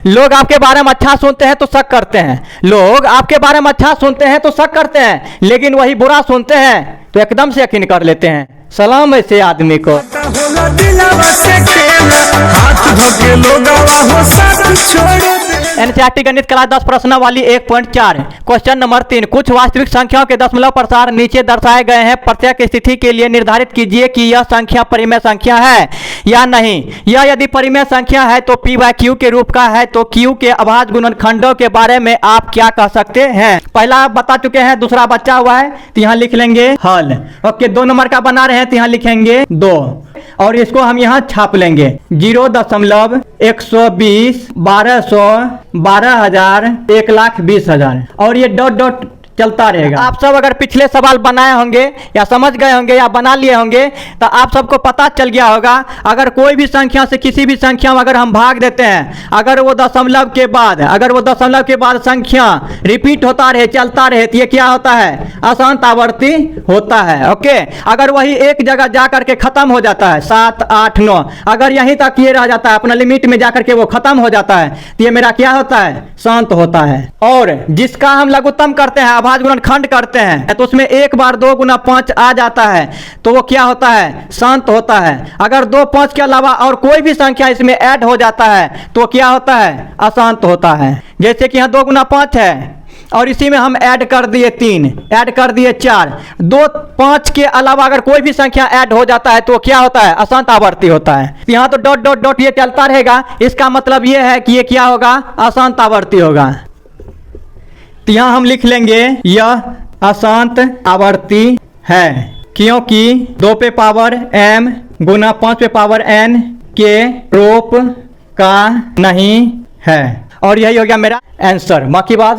लोग आपके बारे में अच्छा सुनते हैं तो शक करते हैं, लोग आपके बारे में अच्छा सुनते हैं तो शक करते हैं, लेकिन वही बुरा सुनते हैं तो एकदम से यकीन कर लेते हैं। सलाम ऐसे आदमी को। एनसीईआरटी गणित क्लास 10 प्रश्नावली 1.4 क्वेश्चन नंबर 3, कुछ वास्तविक संख्याओं के दशमलव प्रसार नीचे दर्शाए गए हैं। प्रत्येक स्थिति के लिए निर्धारित कीजिए कि यह संख्या परिमेय संख्या है या नहीं। यह यदि परिमेय संख्या है तो p बाय q के रूप का है, तो q के अभाज्य गुणनखंडों के बारे में आप क्या कह सकते हैं। पहला आप बता चुके हैं, दूसरा बचा हुआ है तो यहाँ लिख लेंगे हल। ओके, 2 नंबर का बना रहे हैं तो यहाँ लिखेंगे 2 और इसको हम यहाँ छाप लेंगे 0.120 1200 12,000 1,20,000 और ये डॉट डॉट चलता रहेगा। आप सब अगर पिछले सवाल बनाए होंगे या समझ गए होंगे या बना लिए होंगे तो आप सबको पता चल गया होगा, अगर कोई भी संख्या से किसी भी संख्या में अगर हम भाग देते हैं, अगर वो दशमलव के बाद संख्या रिपीट होता रहे, चलता रहे, तो ये क्या होता है, अशांत आवर्ती होता है। ओके, अगर वही एक जगह जा करके खत्म हो जाता है 7 8 9, अगर यहीं तक ये रह जाता है अपना लिमिट में जा करके वो खत्म हो जाता है, तो ये मेरा क्या होता है, शांत होता है। और जिसका हम लघुत्तम करते हैं, अभाज्य गुणनखंड करते हैं, तो उसमें 1 बार 2 गुना 5 आ जाता है, तो वो क्या होता है, शांत होता है। अगर 2 5 के अलावा और कोई भी संख्या इसमें ऐड हो जाता है तो क्या होता है, अशांत होता है। जैसे कि यहाँ 2 गुना 5 है और इसी में हम ऐड कर दिए 3, ऐड कर दिए 4, 2 5 के अलावा अगर कोई भी संख्या ऐड हो जाता है तो क्या होता है, अशांत आवर्ती होता है। यहाँ तो डॉट डॉट डॉट ये चलता रहेगा, इसका मतलब ये है कि ये क्या होगा, अशांत आवर्ती होगा। तो यहाँ हम लिख लेंगे यह अशांत आवर्ती है, क्योंकि 2 पे पावर m गुना 5 पे पावर n के रूप का नहीं है। और यही हो गया मेरा आंसर। बाकी बात